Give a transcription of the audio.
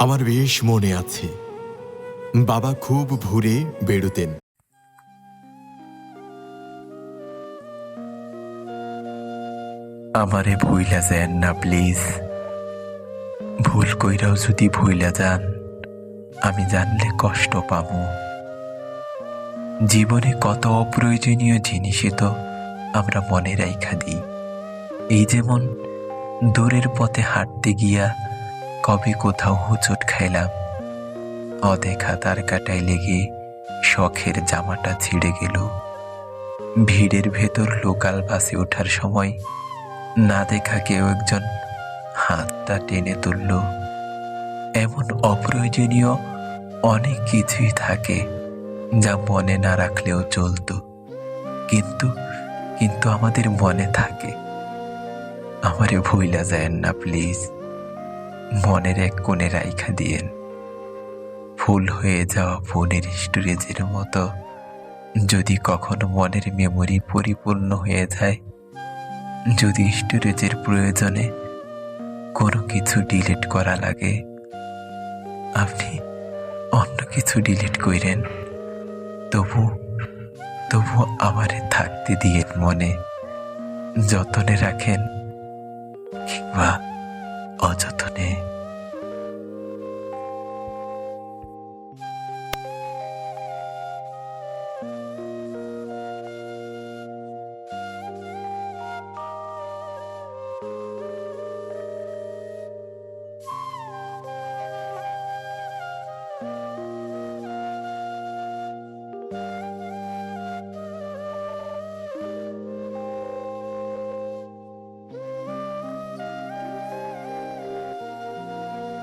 আমার বেশ মনে আছে, বাবা খুব ভোরে বেরোতেন। আমারে ভুইলা যান না প্লিজ। ভুল কইরাও যদি ভুইলা যান, আমি জানলে কষ্ট পাবো। জীবনে কত অপ্রয়োজনীয় জিনিসই তো আমরা মনে রাইখা দিই। এই যেমন দূরের পথে হাঁটতে গিয়া কবে কোথাও হোঁচট খাইলাম, অদেখা তার কাটায় লেগে শখের জামাটা ছিঁড়ে গেল। ভিড়ের ভেতর লোকাল বাসে ওঠার সময় না দেখা কেউ একজন হাতটা টেনে তুলল। এমন অপ্রয়োজনীয় অনেক কিছুই থাকে যা মনে না রাখলেও চলতো, কিন্তু কিন্তু আমাদের মনে থাকে। আমারে ভুইলা যায়েন না প্লিজ, মনের এক কোণে রাইখা দিয়েন। ফুল হয়ে যাওয়া ফোনের স্টোরেজের মতো যদি কখনো মনের মেমোরি পরিপূর্ণ হয়ে যায়, যদি স্টোরেজের প্রয়োজনে কোনো কিছু ডিলিট করা লাগে, আপনি অন্য কিছু ডিলিট কইরেন, তবু তবু আমারে থাকতে দিয়েন মনে। যতনে রাখেন কিংবা অযতনে।